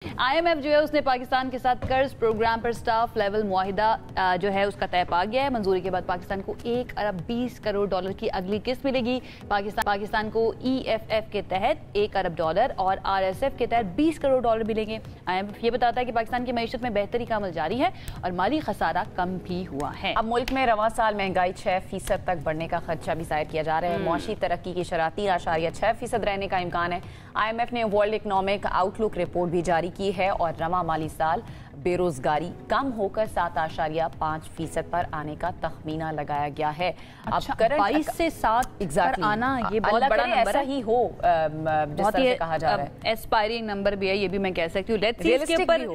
IMF जो है उसने पाकिस्तान के साथ कर्ज प्रोग्राम पर स्टाफ लेवल मुआहिदा जो है उसका तय पा गया है। मंजूरी के बाद पाकिस्तान को 1 अरब 20 करोड़ डॉलर की अगली किस्त मिलेगी। पाकिस्तान को EFF के तहत 1 अरब डॉलर और RSF के तहत 20 करोड़ डॉलर मिलेंगे। IMF ये बताता है कि पाकिस्तान की मईशत में बेहतरी का अमल जारी है और माली खसारा कम भी हुआ है। अब मुल्क में रवां साल महंगाई 6% तक बढ़ने का खदशा भी जाहिर किया जा रहा है। मुआशी तरक्की की शरह 3.6% रहने का इम्कान है। IMF ने वर्ल्ड इकनॉमिक आउटलुक रिपोर्ट भी जारी की है और रवां माली साल बेरोजगारी कम होकर 7.5% पर आने का तखमीना लगाया गया है। अच्छा, 22 से 7 पर आना ये बहुत बड़ा नंबर ऐसा ही हो, जिस तरह से कहा जा रहा है। एस्पायरिंग नंबर भी है, ये भी मैं कह सकती हूँ। लेट्स सी इसके ऊपर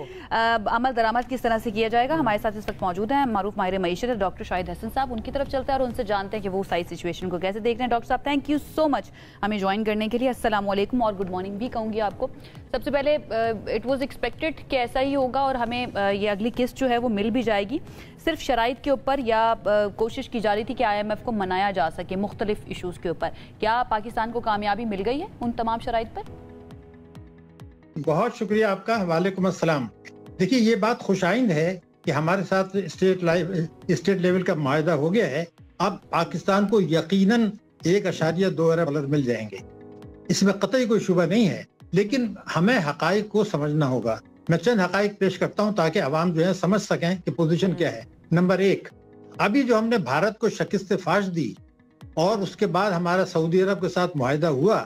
अमल दरामद किस तरह से किया जाएगा। हमारे साथ इस वक्त मौजूद हैं मारूफ माहिर मईशत है डॉक्टर शाहिद हसन साहब। उनकी तरफ चलते हैं और उनसे जानते हैं कि वो सारी सिचुएशन को कैसे देख रहे हैं। डॉक्टर साहब, थैंक यू सो मच हमें ज्वाइन करने के लिए। अस्सलाम वालेकुम और गुड मॉर्निंग भी कहूँगी आपको। सबसे पहले इट वॉज एक्सपेक्टेड कि ऐसा ही होगा और हमें ये अगली किस्त जो है वो मिल भी जाएगी। सिर्फ शराइत के ऊपर या कोशिश की जा रही थी कि IMF को मनाया जा सके मुख्तलिफ इशूज़ के ऊपर। क्या पाकिस्तान को कामयाबी मिल गई है उन तमाम शराइत पर? बहुत शुक्रिया आपका। वालेकुम अस्सलाम। देखिए, ये बात खुशाइंद है कि हमारे साथ स्टेट लेवल का मुआहदा हो गया है। अब पाकिस्तान को यकीनन 1.2 अरब डॉलर मिल जाएंगे, इसमें कतई कोई शुबा नहीं है। लेकिन हमें हकाइक को समझना होगा। मैं चंद हकाइक पेश करता हूं ताकि अवाम जो है समझ सकें कि पोजीशन क्या है। नंबर 1, अभी जो हमने भारत को शिकस्त फाश दी और उसके बाद हमारा सऊदी अरब के साथ मुआहिदा हुआ,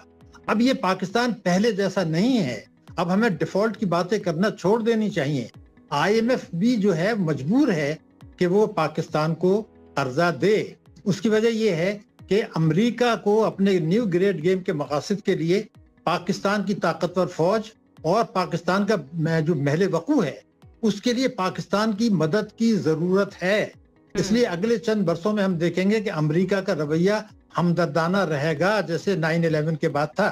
अब ये पाकिस्तान पहले जैसा नहीं है। अब हमें डिफॉल्ट की बातें करना छोड़ देनी चाहिए। IMF भी जो है मजबूर है कि वो पाकिस्तान को कर्जा दे। उसकी वजह यह है कि अमेरिका को अपने न्यू ग्रेड गेम के मकासद के लिए पाकिस्तान की ताकतवर फौज और पाकिस्तान का जो महल वकू है उसके लिए पाकिस्तान की मदद की जरूरत है। इसलिए अगले चंद बरसों में हम देखेंगे कि अमेरिका का रवैया हमदर्दाना रहेगा जैसे 9/11 के बाद था।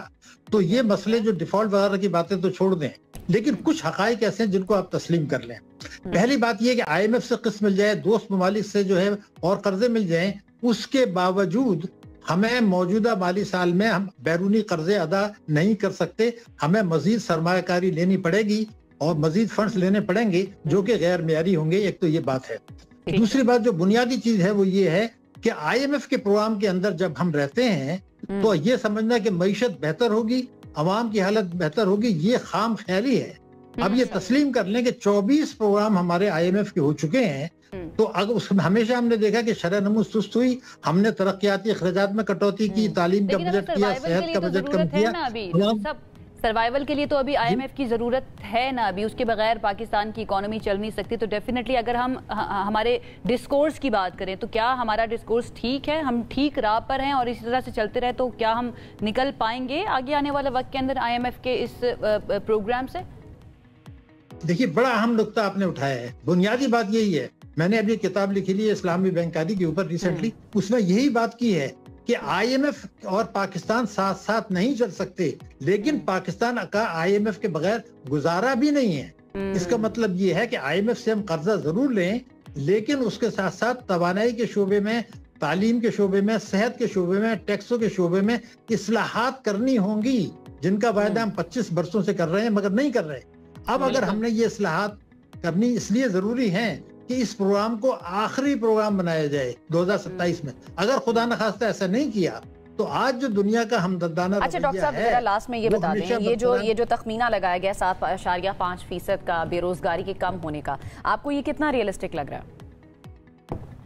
तो ये मसले जो डिफॉल्ट वगैरह की बातें तो छोड़ दें, लेकिन कुछ हकाइक ऐसे हैं जिनको आप तस्लीम कर लें। पहली बात यह कि IMF से किस्त मिल जाए, दोस्त ममालिक से जो है और कर्जे मिल जाएं, उसके बावजूद हमें मौजूदा माली साल में हम बैरूनी कर्जे अदा नहीं कर सकते। हमें मजीद सरमायाकारी लेनी पड़ेगी और मजीद फंड्स लेने पड़ेंगे जो कि गैर मेयारी होंगे। एक तो ये बात है। दूसरी बात जो बुनियादी चीज है वो ये है कि IMF के प्रोग्राम के अंदर जब हम रहते हैं तो ये समझना कि मईशत बेहतर होगी, अवाम की हालत बेहतर होगी, ये खाम ख्याली है। अब ये तस्लीम कर लें कि 24 प्रोग्राम हमारे IMF के हो चुके हैं। तो अगर उसमें हमेशा हमने देखा कि शरह नमू सुस्त हुई, हमने तरक्याती अखराजात में कटौती की, तालीम का बजट किया, सेहत का बजट कम किया। सर्वाइवल के लिए तो अभी IMF की जरूरत है ना, अभी उसके बगैर पाकिस्तान की इकोनॉमी चल नहीं सकती। तो डेफिनेटली अगर हम हमारे डिस्कोर्स की बात करें तो क्या हमारा डिस्कोर्स ठीक है, हम ठीक राह पर हैं और इसी तरह से चलते रहे तो क्या हम निकल पाएंगे आगे आने वाले वक्त के अंदर IMF के इस प्रोग्राम से? देखिए, बड़ा अहम नुक्ता आपने उठाया है। बुनियादी बात यही है, मैंने अभी किताब लिखी ली है इस्लामी बैंकारी के ऊपर रिसेंटली, उसमें यही बात की है कि IMF और पाकिस्तान साथ साथ नहीं चल सकते, लेकिन पाकिस्तान का IMF के बगैर गुजारा भी नहीं है। इसका मतलब ये है कि IMF से हम कर्जा जरूर लें, लेकिन उसके साथ साथ तवानाई के शोबे में, तालीम के शोबे में, सेहत के शोबे में, टैक्सों के शोबे में इस्लाहात करनी होंगी, जिनका वायदा हम 25 बरसों से कर रहे हैं मगर नहीं कर रहे। अब अगर हमने ये इस्लाहात करनी इसलिए जरूरी है कि इस प्रोग्राम को आखिरी प्रोग्राम बनाया जाए 2027 में। अगर खुदा न खास्ता ऐसा नहीं किया तो आज जो दुनिया का हमदर्दाना अच्छा डॉक्टर साहब, जरा लास्ट में ये बता दें, ये जो तखमीना लगाया गया 7.5% का बेरोजगारी के कम होने का, आपको ये कितना रियलिस्टिक लग रहा है?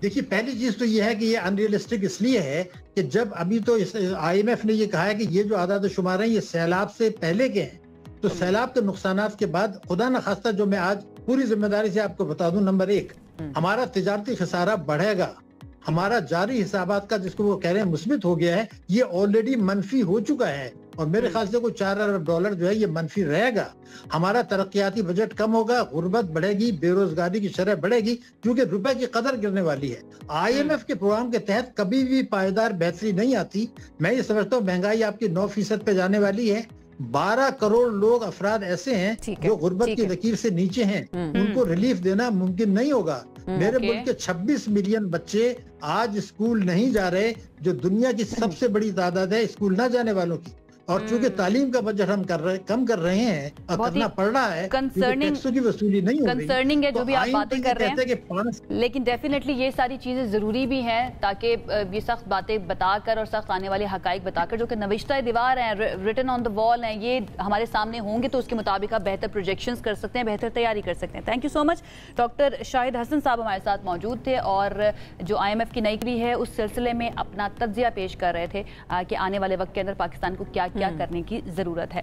देखिए, पहली चीज तो ये है कि ये अनरियलिस्टिक इसलिए है कि जब अभी तो IMF ने ये कहा है कि ये जो आदाद शुमार हैं ये सैलाब से पहले के हैं। तो सैलाब के नुकसानात के बाद खुदा न खास्ता जो मैं आज पूरी जिम्मेदारी से आपको बता दूं, नंबर 1, हमारा तिजारती खसारा बढ़ेगा। हमारा जारी हिसाबात का जिसको वो कह रहे हैं मुस्बित हो गया है, ये ऑलरेडी मनफी हो चुका है और मेरे ख्याल से कोई 4 अरब डॉलर जो है ये मनफी रहेगा। हमारा तरक्याती बजट कम होगा, गुर्बत बढ़ेगी, बेरोजगारी की शरह बढ़ेगी क्योंकि रुपए की कदर गिरने वाली है। IMF के प्रोग्राम के तहत कभी भी पायदार बेहतरी नहीं आती। मैं ये समझता हूँ महंगाई आपकी 9% पे जाने वाली है। 12 करोड़ लोग अफराद ऐसे हैं जो गुर्बत की लकीर से नीचे हैं, उनको रिलीफ देना मुमकिन नहीं होगा। मेरे मुल्क के 26 मिलियन बच्चे आज स्कूल नहीं जा रहे, जो दुनिया की सबसे बड़ी तादाद है स्कूल ना जाने वालों की। اور چونکہ تعلیم کا بجٹ ہم کم کر رہے ہیں اور کرنا پڑ رہا ہے، ٹیکسوں کی وصولی نہیں ہو رہی، کنسرننگ ہے جو بھی آپ باتیں کر رہے ہیں، لیکن ڈیفینیٹلی یہ ساری چیزیں ضروری بھی ہیں تاکہ یہ سخت باتیں بتا کر اور سخت آنے والے حقائق بتا کر جو کہ نوشتہ دیوار ہیں، ریٹن آن دا وال ہیں، یہ ہمارے سامنے ہوں گے تو اس کے مطابق آپ بہتر پروجیکشنز کر سکتے ہیں، بہتر تیاری کر سکتے ہیں۔ Thank you so much. Doctor Shahid Hasan صاحب ہمارے ساتھ موجود تھے اور جو IMF کی نئی کری ہے اس سلسلے میں اپنا تجزیہ پیش کر رہے تھے کہ آنے والے وقت کے اندر پاکستان کو کیا کیا کرنے کی ضرورت ہے۔